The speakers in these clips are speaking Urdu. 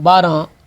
12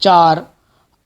4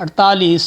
48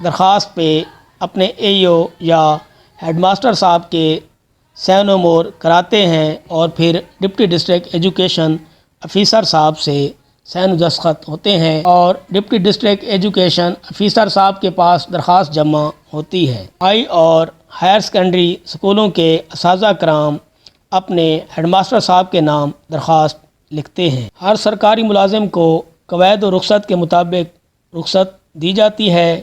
درخواست پہ اپنے اے او یا ہیڈ ماسٹر صاحب کے سین و مہر کراتے ہیں اور پھر ڈپٹی ڈسٹرکٹ ایجوکیشن آفیسر صاحب سے سین و دستخط ہوتے ہیں اور ڈپٹی ڈسٹرکٹ ایجوکیشن آفیسر صاحب کے پاس درخواست جمع ہوتی ہے۔ ہائی اور ہائر سیکنڈری اسکولوں کے اساتذہ کرام اپنے ہیڈ ماسٹر صاحب کے نام درخواست لکھتے ہیں۔ ہر سرکاری ملازم کو قواعد و رخصت کے مطابق رخصت دی جاتی ہے۔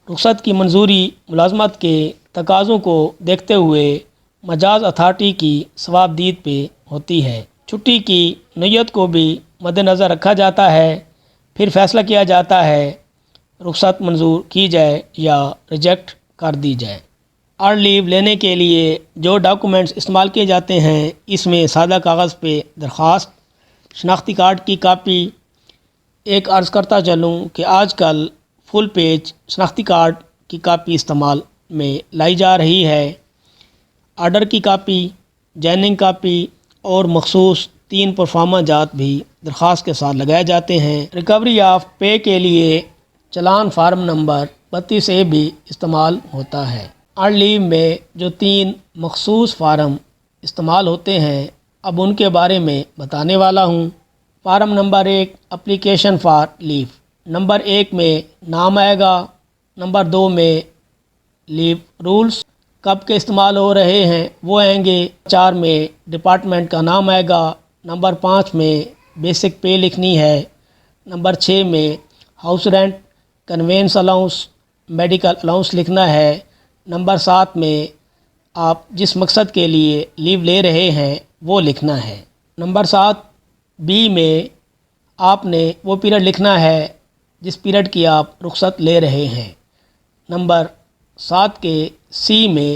رخصت کی منظوری ملازمت کے تقاضوں کو دیکھتے ہوئے مجاز اتھارٹی کی صوابدید پہ ہوتی ہے۔ چھٹی کی نوعیت کو بھی مد نظر رکھا جاتا ہے، پھر فیصلہ کیا جاتا ہے رخصت منظور کی جائے یا ریجیکٹ کر دی جائے۔ ارن لیو لینے کے لیے جو ڈاکومنٹس استعمال کیے جاتے ہیں، اس میں سادہ کاغذ پہ درخواست، شناختی کارڈ کی کاپی۔ ایک عرض کرتا چلوں کہ آج کل فل پیج شناختی کارڈ کی کاپی استعمال میں لائی جا رہی ہے۔ آرڈر کی کاپی، جوائننگ کاپی اور مخصوص 3 پرفارما جات بھی درخواست کے ساتھ لگائے جاتے ہیں۔ ریکوری آف پے کے لیے چلان فارم نمبر 32A بھی استعمال ہوتا ہے۔ ارن لیو میں جو 3 مخصوص فارم استعمال ہوتے ہیں، اب ان کے بارے میں بتانے والا ہوں۔ Form number 1 application for leave. Number 1 میں نام آئے گا، نمبر 2 میں لیو رولز کب کے استعمال ہو رہے ہیں وہ آئیں گے، 4 میں ڈپارٹمنٹ کا نام آئے گا، نمبر 5 میں بیسک پے لکھنی ہے، نمبر 6 میں house rent, conveyance allowance, medical allowance لکھنا ہے، نمبر 7 میں آپ جس مقصد کے لیے لیو لے رہے ہیں وہ لکھنا ہے۔ نمبر 7 بی میں آپ نے وہ پیریڈ لکھنا ہے جس پیریڈ کی آپ رخصت لے رہے ہیں۔ نمبر 7 کے سی میں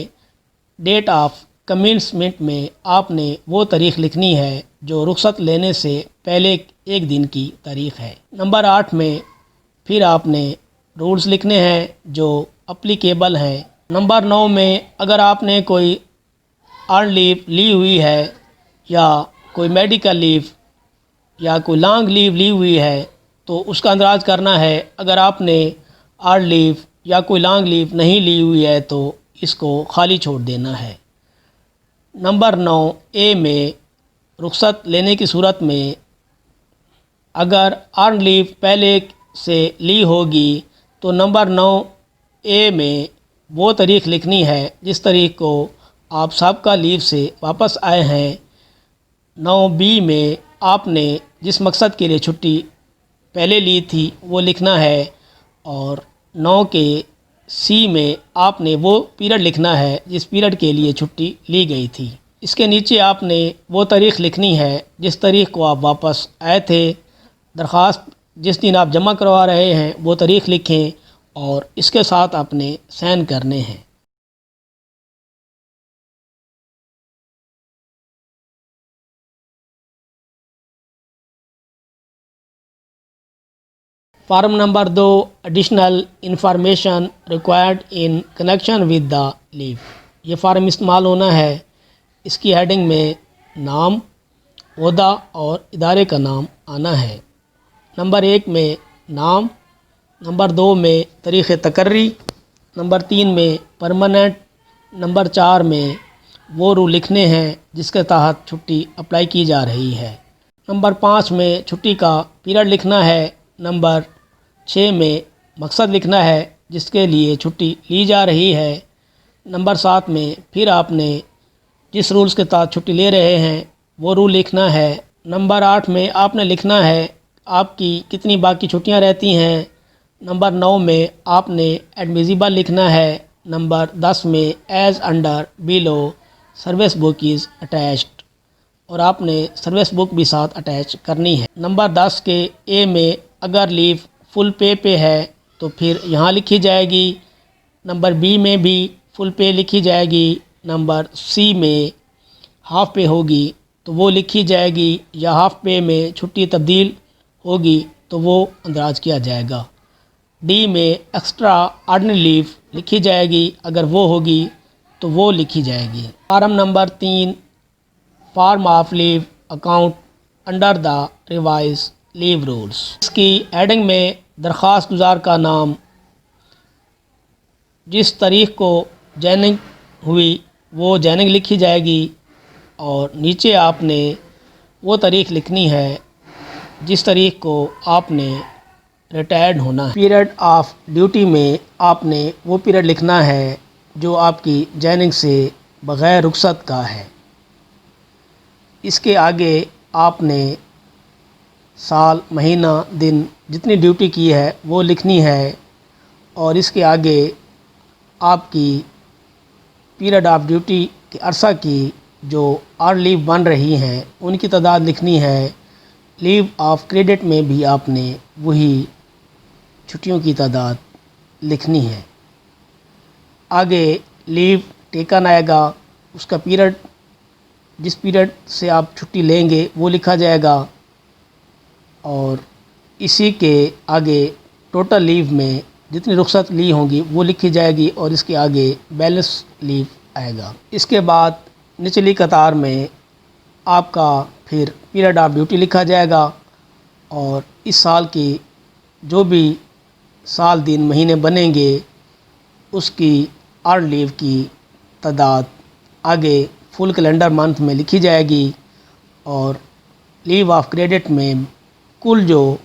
ڈیٹ آف کمنسمنٹ میں آپ نے وہ تاریخ لکھنی ہے جو رخصت لینے سے پہلے 1 دن کی تاریخ ہے۔ نمبر 8 میں پھر آپ نے رولز لکھنے ہیں جو اپلیکیبل ہیں۔ نمبر 9 میں اگر آپ نے کوئی ارن لیو لی ہوئی ہے یا کوئی میڈیکل لیو یا کوئی لانگ لیو لی ہوئی ہے تو اس کا اندراج کرنا ہے۔ اگر آپ نے ارن لیو یا کوئی لانگ لیو نہیں لی ہوئی ہے تو اس کو خالی چھوڑ دینا ہے۔ نمبر 9A میں رخصت لینے کی صورت میں اگر ارن لیو پہلے سے لی ہوگی تو نمبر 9A میں وہ تاریخ لکھنی ہے جس تاریخ کو آپ سابقہ لیو سے واپس آئے ہیں۔ 9B میں آپ نے جس مقصد کے لیے چھٹی پہلے لی تھی وہ لکھنا ہے، اور 9 کے سی میں آپ نے وہ پیریڈ لکھنا ہے جس پیریڈ کے لیے چھٹی لی گئی تھی۔ اس کے نیچے آپ نے وہ تاریخ لکھنی ہے جس تاریخ کو آپ واپس آئے تھے۔ درخواست جس دن آپ جمع کروا رہے ہیں وہ تاریخ لکھیں اور اس کے ساتھ آپ نے سائن کرنے ہیں۔ Form number 2 additional information required in connection with the leave. یہ فارم استعمال ہونا ہے۔ اس کی ہیڈنگ میں نام، عہدہ اور ادارے کا نام آنا ہے۔ نمبر 1 میں نام، نمبر 2 میں تاریخ تقرری، نمبر 3 میں پرماننٹ، نمبر 4 میں وہ رول لکھنے ہیں جس کے تحت چھٹی اپلائی کی جا رہی ہے۔ نمبر 5 میں چھٹی کا پیریڈ لکھنا ہے۔ نمبر 6 میں مقصد لکھنا ہے جس کے لیے چھٹی لی جا رہی ہے۔ نمبر 7 میں پھر آپ نے جس رولز کے تحت چھٹی لے رہے ہیں وہ رول لکھنا ہے۔ نمبر 8 میں آپ نے لکھنا ہے آپ کی کتنی باقی چھٹیاں رہتی ہیں۔ نمبر 9 میں آپ نے ایڈمیزیبل لکھنا ہے۔ نمبر 10 میں as under below service book is attached, اور آپ نے سروس بک بھی ساتھ اٹیچ کرنی ہے۔ نمبر 10 کے اے میں اگر لیو فل پے ہے تو پھر یہاں لکھی جائے گی۔ نمبر بی میں بھی فل پے لکھی جائے گی۔ نمبر سی میں ہاف پے ہوگی تو وہ لکھی جائے گی، یا ہاف پے میں چھٹی تبدیل ہوگی تو وہ اندراج کیا جائے گا۔ ڈی میں ایکسٹرا آرڈنری لیو لکھی جائے گی، اگر وہ ہوگی تو وہ لکھی جائے گی۔ Form number 3 form of leave account under the revised leave rules. اس کی ہیڈنگ میں درخواست گزار کا نام، جس تاریخ کو جوائننگ ہوئی وہ جوائننگ لکھی جائے گی، اور نیچے آپ نے وہ تاریخ لکھنی ہے جس تاریخ کو آپ نے ریٹائرڈ ہونا ہے۔ پیریڈ آف ڈیوٹی میں آپ نے وہ پیریڈ لکھنا ہے جو آپ کی جوائننگ سے بغیر رخصت کا ہے۔ اس کے آگے آپ نے سال، مہینہ، دن جتنی ڈیوٹی کی ہے وہ لکھنی ہے، اور اس کے آگے آپ کی پیریڈ آف ڈیوٹی کے عرصہ کی جو اور لیو بن رہی ہیں ان کی تعداد لکھنی ہے۔ لیو آف کریڈٹ میں بھی آپ نے وہی چھٹیوں کی تعداد لکھنی ہے۔ آگے لیو ٹیکن آئے گا، اس کا پیریڈ، جس پیریڈ سے آپ چھٹی لیں گے وہ لکھا جائے گا، اور اسی کے آگے ٹوٹل لیو میں جتنی رخصت لی ہوں گی وہ لکھی جائے گی، اور اس کے آگے بیلنس لیو آئے گا۔ اس کے بعد نچلی قطار میں آپ کا پھر پیریڈ آف ڈیوٹی لکھا جائے گا، اور اس سال کی جو بھی سال، دن، مہینے بنیں گے اس کی ارن لیو کی تعداد آگے فل کیلنڈر منتھ میں لکھی جائے گی، اور لیو آف کریڈٹ میں کل جو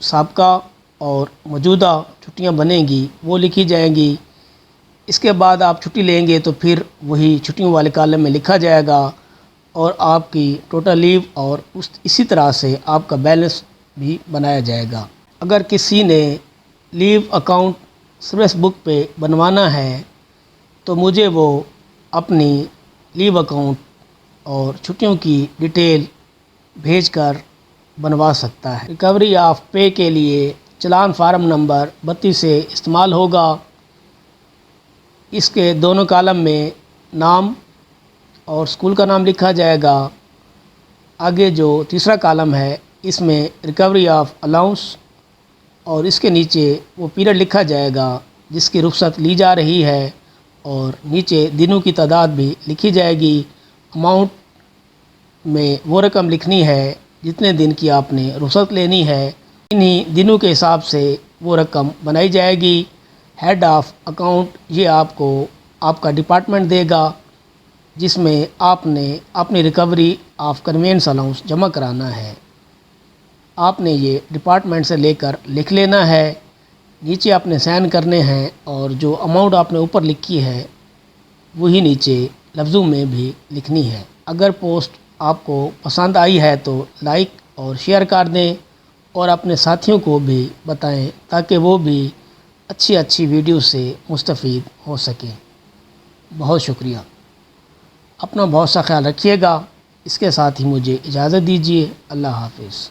سابقہ اور موجودہ چھٹیاں بنیں گی وہ لکھی جائیں گی۔ اس کے بعد آپ چھٹی لیں گے تو پھر وہی چھٹیوں والے کالم میں لکھا جائے گا، اور آپ کی ٹوٹل لیو اور اسی طرح سے آپ کا بیلنس بھی بنایا جائے گا۔ اگر کسی نے لیو اکاؤنٹ سروس بک پہ بنوانا ہے تو مجھے وہ اپنی لیو اکاؤنٹ اور چھٹیوں کی ڈیٹیل بھیج کر بنوا سکتا ہے۔ ریکوری آف پے کے لیے چلان فارم نمبر 32 سے استعمال ہوگا۔ اس کے دونوں کالم میں نام اور اسکول کا نام لکھا جائے گا۔ آگے جو تیسرا کالم ہے اس میں ریکوری آف الاؤنس، اور اس کے نیچے وہ پیریڈ لکھا جائے گا جس کی رخصت لی جا رہی ہے، اور نیچے دنوں کی تعداد بھی لکھی جائے گی۔ اماؤنٹ میں وہ رقم لکھنی ہے جتنے دن کی آپ نے رخصت لینی ہے، انہی دنوں کے حساب سے وہ رقم بنائی جائے گی۔ ہیڈ آف اکاؤنٹ یہ آپ کو آپ کا ڈپارٹمنٹ دے گا جس میں آپ نے اپنی ریکوری آف کنوینس الاؤنس جمع کرانا ہے۔ آپ نے یہ ڈپارٹمنٹ سے لے کر لکھ لینا ہے، نیچے آپ نے سائن کرنے ہیں، اور جو اماؤنٹ آپ نے اوپر لکھی ہے وہی نیچے لفظوں میں بھی لکھنی ہے۔ اگر پوسٹ آپ کو پسند آئی ہے تو لائک اور شیئر کر دیں، اور اپنے ساتھیوں کو بھی بتائیں تاکہ وہ بھی اچھی ویڈیو سے مستفید ہو سکیں۔ بہت شکریہ۔ اپنا بہت سا خیال رکھیے گا۔ اس کے ساتھ ہی مجھے اجازت دیجیے۔ اللہ حافظ۔